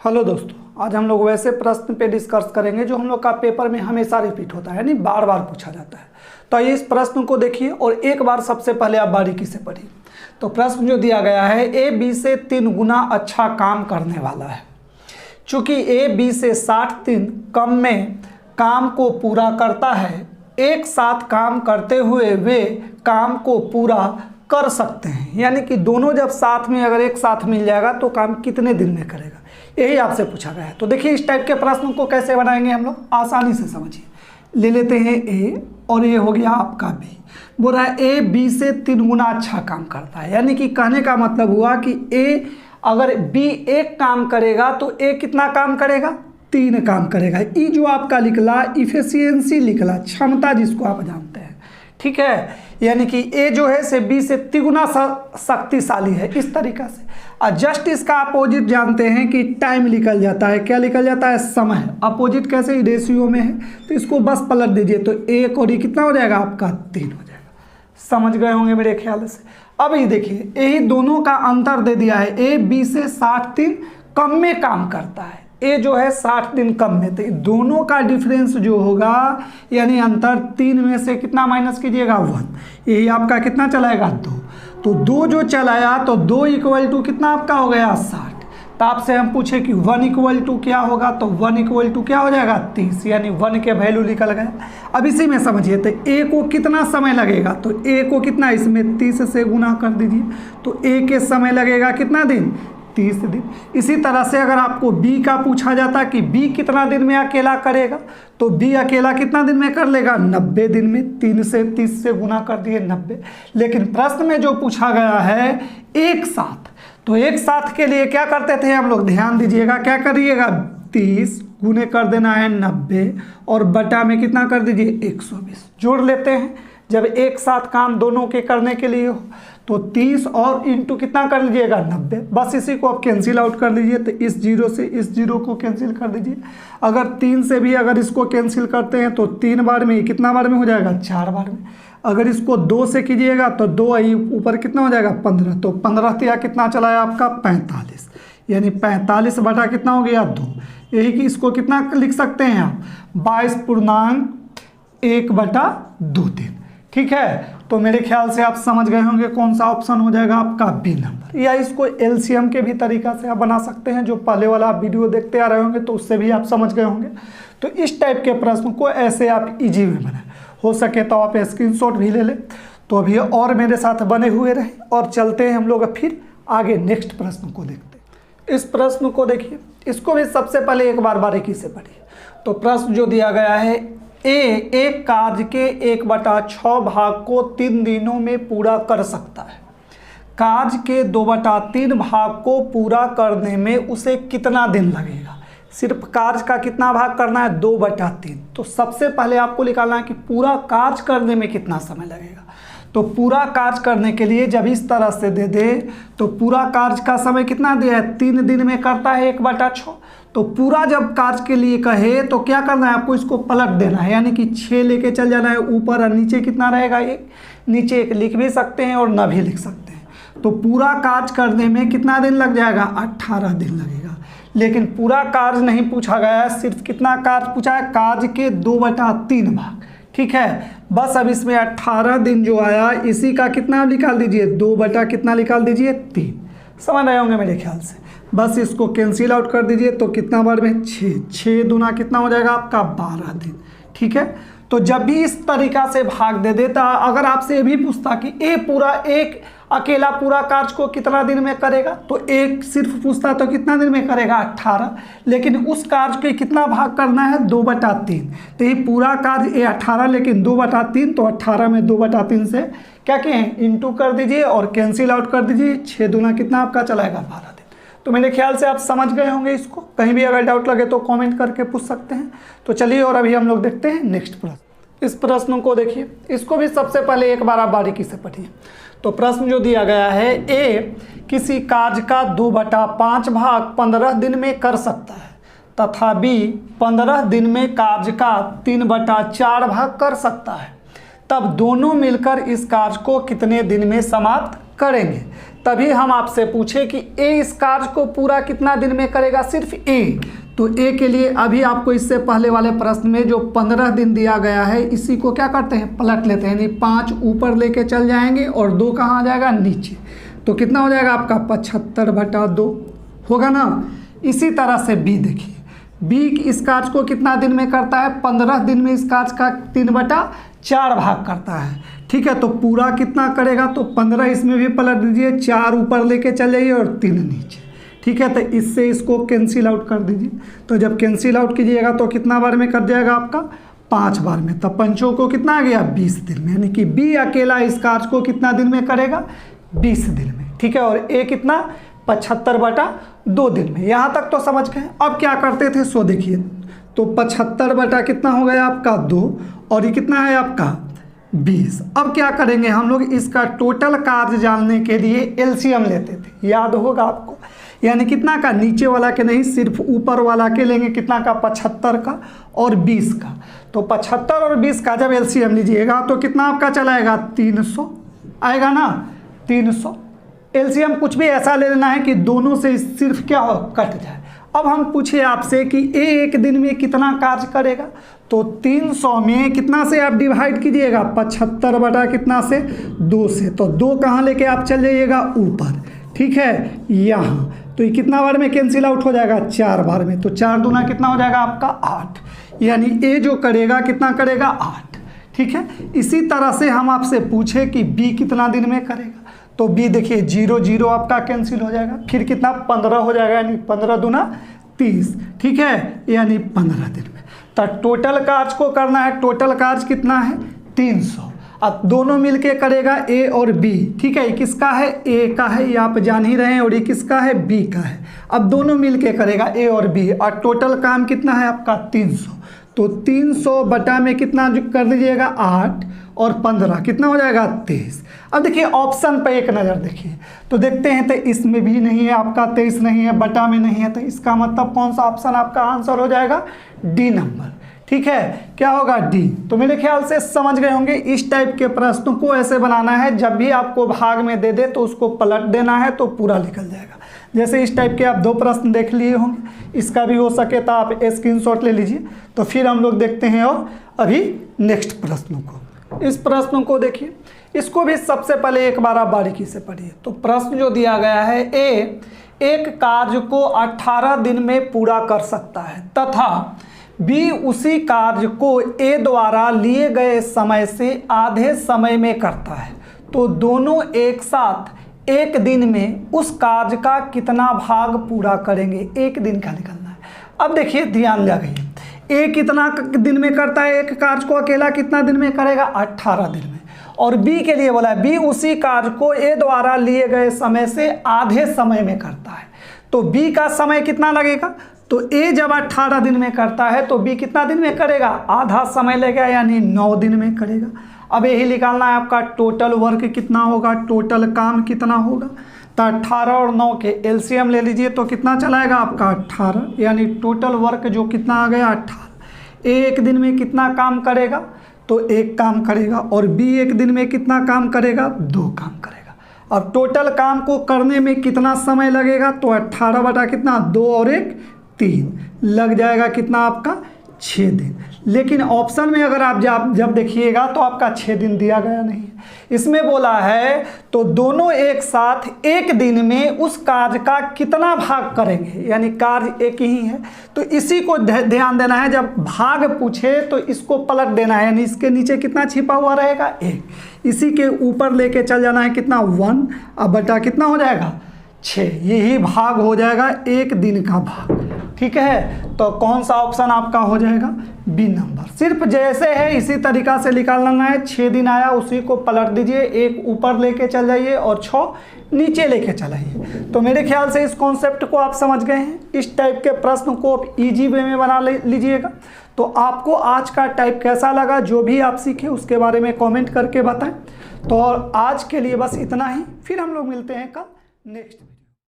Hello दोस्तों, आज हम लोग वैसे प्रश्न पे डिस्कस करेंगे जो हम लोग का पेपर में हमेशा रिपीट होता है, यानी बार बार पूछा जाता है। तो आइए इस प्रश्न को देखिए और एक बार सबसे पहले आप बारीकी से पढ़िए। तो प्रश्न जो दिया गया है, ए बी से 3 गुना अच्छा काम करने वाला है। चूँकि ए बी से 60 दिन कम में काम को पूरा करता है, एक साथ काम करते हुए वे काम को पूरा कर सकते हैं। यानी कि दोनों जब साथ में अगर एक साथ मिल जाएगा तो काम कितने दिन में करेगा, यही आपसे पूछा गया है। तो देखिए इस टाइप के प्रश्न को कैसे बनाएंगे हम लोग, आसानी से समझिए। ले लेते हैं ए और ये हो गया आपका बी। बोल रहा है ए बी से 3 गुना अच्छा काम करता है, यानी कि कहने का मतलब हुआ कि ए अगर बी एक काम करेगा तो ए कितना काम करेगा, 3 काम करेगा। ई जो आपका निकला इफिशियंसी निकला, क्षमता जिसको आप जानते हैं, ठीक है। यानी कि ए जो है से बी से 3 गुना शक्तिशाली है, इस तरीक़ा से। और जस्ट इसका अपोजिट जानते हैं कि टाइम निकल जाता है, क्या निकल जाता है, समय। अपोजिट कैसे, रेशियो में है, तो इसको बस पलट दीजिए तो 1 और ये कितना हो जाएगा आपका 3 हो जाएगा। समझ गए होंगे मेरे ख्याल से। अब ये देखिए यही दोनों का अंतर दे दिया है, ए बी से 60 दिन कम में काम करता है, ए जो है 60 दिन कम में। तो दोनों का डिफरेंस जो होगा यानी अंतर 3 में से कितना माइनस कीजिएगा 1, यही आपका कितना चलाएगा 2। तो 2 जो चलाया तो 2 इक्वल टू कितना आपका हो गया 60। तो आपसे हम पूछे कि 1 इक्वल टू क्या होगा, तो 1 इक्वल टू क्या हो जाएगा 30, यानी 1 के वैल्यू निकल गए। अब इसी में समझिए तो ए को कितना समय लगेगा, तो ए को कितना इसमें 30 से गुना कर दीजिए तो ए के समय लगेगा कितना दिन, 30 दिन। इसी तरह से अगर आपको बी का पूछा जाता कि बी कितना दिन में अकेला करेगा, तो बी अकेला कितना दिन में कर लेगा, 90 दिन में। 3 से 30 से गुना कर दिए 90। लेकिन प्रश्न में जो पूछा गया है एक साथ, तो एक साथ के लिए क्या करते थे हम लोग, ध्यान दीजिएगा, क्या करिएगा 30 गुने कर देना है 90 और बटा में कितना कर दीजिए 120 जोड़ लेते हैं। जब एक साथ काम दोनों के करने के लिए हो तो 30 और इंटू कितना कर लीजिएगा 90। बस इसी को आप कैंसिल आउट कर लीजिए, तो इस 0 से इस 0 को कैंसिल कर दीजिए। अगर 3 से भी अगर इसको कैंसिल करते हैं तो 3 बार में, कितना बार में हो जाएगा 4 बार में। अगर इसको 2 से कीजिएगा तो 2 ऊपर कितना हो जाएगा 15, तो 15 या कितना चलाया आपका 45, यानी 45 बटा कितना हो गया 2। यही कि इसको कितना लिख सकते हैं आप 22.1/2। ठीक है, तो मेरे ख्याल से आप समझ गए होंगे कौन सा ऑप्शन हो जाएगा आपका बी नंबर। या इसको एलसीएम के भी तरीका से आप बना सकते हैं, जो पहले वाला आप वीडियो देखते आ रहे होंगे तो उससे भी आप समझ गए होंगे। तो इस टाइप के प्रश्न को ऐसे आप इजी में बनाएं, हो सके तो आप स्क्रीनशॉट भी ले लें। तो अभी और मेरे साथ बने हुए रहे और चलते हैं हम लोग फिर आगे नेक्स्ट प्रश्न को देखते हैं। इस प्रश्न को देखिए, इसको भी सबसे पहले एक बार बारीकी से पढ़िए। तो प्रश्न जो दिया गया है, एक कार्य के 1/6 भाग को 3 दिनों में पूरा कर सकता है। कार्य के 2/3 भाग को पूरा करने में उसे कितना दिन लगेगा। सिर्फ कार्य का कितना भाग करना है 2/3। तो सबसे पहले आपको निकालना है कि पूरा कार्य करने में कितना समय लगेगा। तो पूरा कार्य करने के लिए जब इस तरह से दे दे तो पूरा कार्य का समय कितना दिया है, 3 दिन में करता है 1/6। तो पूरा जब कार्य के लिए कहे तो क्या करना है आपको, इसको पलट देना है, यानी कि 6 लेके चल जाना है ऊपर और नीचे कितना रहेगा 1, नीचे 1 लिख भी सकते हैं और न भी लिख सकते हैं। तो पूरा कार्य करने में कितना दिन लग जाएगा, 18 दिन लगेगा। लेकिन पूरा कार्य नहीं पूछा गया है, सिर्फ कितना कार्य पूछा है, कार्य के 2/3 भाग। ठीक है, बस अब इसमें 18 दिन जो आया इसी का कितना निकाल दीजिए, 2 कितना निकाल दीजिए 3। समझ रहे होंगे मेरे ख्याल से। बस इसको कैंसिल आउट कर दीजिए तो कितना बार में 6 दूना कितना हो जाएगा आपका 12 दिन। ठीक है, तो जब भी इस तरीका से भाग दे देता, अगर आपसे ये भी पूछता कि एक अकेला पूरा कार्य को कितना दिन में करेगा, तो एक सिर्फ पूछता तो कितना दिन में करेगा 18। लेकिन उस कार्य के कितना भाग करना है 2/3। तो ये पूरा कार्य 18 लेकिन 2/3, तो 18 में 2/3 से क्या कहें इंटू कर दीजिए और कैंसिल आउट कर दीजिए। 6 दूना कितना आपका चलाएगा 12 दिन। तो मेरे ख्याल से आप समझ गए होंगे इसको। कहीं भी अगर डाउट लगे तो कमेंट करके पूछ सकते हैं। तो चलिए और अभी हम लोग देखते हैं नेक्स्ट प्रश्न। इस प्रश्न को देखिए, इसको भी सबसे पहले एक बार आप बारीकी से पढ़िए। तो प्रश्न जो दिया गया है, ए किसी कार्य का 2/5 भाग 15 दिन में कर सकता है तथा बी 15 दिन में कार्य का 3/4 भाग कर सकता है, तब दोनों मिलकर इस कार्य को कितने दिन में समाप्त करेंगे। तभी हम आपसे पूछे कि ए इस कार्य को पूरा कितना दिन में करेगा, सिर्फ ए। तो ए के लिए अभी आपको इससे पहले वाले प्रश्न में जो 15 दिन दिया गया है, इसी को क्या करते हैं, पलट लेते हैं, यानी 5 ऊपर लेके चल जाएंगे और 2 कहाँ आ जाएगा, नीचे। तो कितना हो जाएगा आपका 75/2 होगा ना। इसी तरह से बी देखिए, बी इस कार्य को कितना दिन में करता है, 15 दिन में इस कार्य का 3/4 भाग करता है। ठीक है, तो पूरा कितना करेगा, तो 15 इसमें भी पलट दीजिए, 4 ऊपर लेके चल जाइए और 3 नीचे। ठीक है, तो इससे इसको कैंसिल आउट कर दीजिए। तो जब कैंसिल आउट कीजिएगा तो कितना बार में कट जाएगा आपका, 5 बार में। तब पंचों को कितना आ गया, 20 दिन में, यानी कि बी अकेला इस कार्य को कितना दिन में करेगा, 20 दिन में। ठीक है, और ए कितना, 75/2 दिन में। यहाँ तक तो समझ गए। अब क्या करते थे सो देखिए, तो 75 कितना हो गया आपका 2, और ये कितना है आपका 20। अब क्या करेंगे हम लोग, इसका टोटल कार्य जानने के लिए एलसीएम लेते थे, याद होगा आपको। यानी कितना का, नीचे वाला के नहीं, सिर्फ ऊपर वाला के लेंगे, कितना का, 75 का और 20 का। तो 75 और 20 का जब एलसीएम लीजिएगा तो कितना आपका चलाएगा, 300 आएगा ना, 300। एलसीएम कुछ भी ऐसा ले लेना है कि दोनों से सिर्फ क्या हो, कट जाए। अब हम पूछे आपसे कि ए एक दिन में कितना कार्य करेगा, तो 300 में कितना से आप डिवाइड कीजिएगा, 75 बटा कितना से, 2 से। तो 2 कहाँ लेके आप चल जाइएगा, ऊपर। ठीक है, यहाँ तो ये कितना बार में कैंसिल आउट हो जाएगा, 4 बार में। तो 4 दूना कितना हो जाएगा आपका 8, यानी ए जो करेगा कितना करेगा, 8। ठीक है, इसी तरह से हम आपसे पूछे कि बी कितना दिन में करेगा, तो बी देखिए 0 0 आपका कैंसिल हो जाएगा, फिर कितना 15 हो जाएगा, यानी 15 दूना 30। ठीक है, यानी 15 दिन में। तो टोटल कार्य को करना है, टोटल कार्य कितना है, 300। अब दोनों मिलके करेगा ए और बी। ठीक है, ये किसका है, ए का है, ये आप जान ही रहे हैं, और ये किसका है, बी का है। अब दोनों मिलके करेगा ए और बी, और टोटल काम कितना है आपका 300। तो 300 बटा में कितना कर दीजिएगा, 8 और 15 कितना हो जाएगा, 23। अब देखिए ऑप्शन पे एक नज़र देखिए, तो देखते हैं तो इसमें भी नहीं है आपका, 23 नहीं है, बटा में नहीं है, तो इसका मतलब कौन सा ऑप्शन आपका आंसर हो जाएगा, डी नंबर। ठीक है, क्या होगा, डी। तो मेरे ख्याल से समझ गए होंगे। इस टाइप के प्रश्नों को ऐसे बनाना है, जब भी आपको भाग में दे दे तो उसको पलट देना है, तो पूरा निकल जाएगा। जैसे इस टाइप के आप 2 प्रश्न देख लिए होंगे, इसका भी हो सके तो आप स्क्रीनशॉट ले लीजिए। तो फिर हम लोग देखते हैं और अभी नेक्स्ट प्रश्नों को। इस प्रश्नों को देखिए, इसको भी सबसे पहले एक बार आप बारीकी से पढ़िए। तो प्रश्न जो दिया गया है, ए एक कार्य को 18 दिन में पूरा कर सकता है तथा बी उसी कार्य को ए द्वारा लिए गए समय से आधे समय में करता है, तो दोनों एक साथ एक दिन में उस कार्य का कितना भाग पूरा करेंगे, एक दिन का निकलना है। अब देखिए ध्यान लगाइए, ए कितना दिन में करता है, एक कार्य को अकेला कितना दिन में करेगा, 18 दिन में। और बी के लिए बोला है, बी उसी कार्य को ए द्वारा लिए गए समय से आधे समय में करता है, तो बी का समय कितना लगेगा, तो ए जब 18 दिन में करता है तो बी कितना दिन में करेगा, आधा समय लगेगा, यानी 9 दिन में करेगा। अब यही निकालना है आपका टोटल वर्क कितना होगा, टोटल काम कितना होगा। तो 18 और 9 के एलसीएम ले लीजिए, तो कितना चलाएगा आपका 18, यानी टोटल वर्क जो कितना आ गया 18। ए एक दिन में कितना काम करेगा, तो 1 काम करेगा, और बी एक दिन में कितना काम करेगा, 2 काम करेगा। अब टोटल काम को करने में कितना समय लगेगा, तो 18 बटा कितना, 2 और 1 3 लग जाएगा, कितना आपका 6 दिन। लेकिन ऑप्शन में अगर आप जब देखिएगा तो आपका 6 दिन दिया गया नहीं है, इसमें बोला है तो दोनों एक साथ एक दिन में उस कार्य का कितना भाग करेंगे, यानी कार्य एक ही है, तो इसी को ध्यान देना है। जब भाग पूछे तो इसको पलट देना है, यानी इसके नीचे कितना छिपा हुआ रहेगा, 1, इसी के ऊपर लेके चल जाना है, कितना 1 अब बटा कितना हो जाएगा 6, यही भाग हो जाएगा एक दिन का भाग। ठीक है, तो कौन सा ऑप्शन आपका हो जाएगा, बी नंबर। सिर्फ जैसे है इसी तरीका से निकालना है, 6 दिन आया उसी को पलट दीजिए, 1 ऊपर लेके चल जाइए और 6 नीचे लेके चलाइए। तो मेरे ख्याल से इस कॉन्सेप्ट को आप समझ गए हैं। इस टाइप के प्रश्न को आप ईजी वे में बना लीजिएगा। तो आपको आज का टाइप कैसा लगा, जो भी आप सीखे उसके बारे में कॉमेंट करके बताएं। तो आज के लिए बस इतना ही, फिर हम लोग मिलते हैं कल नेक्स्ट।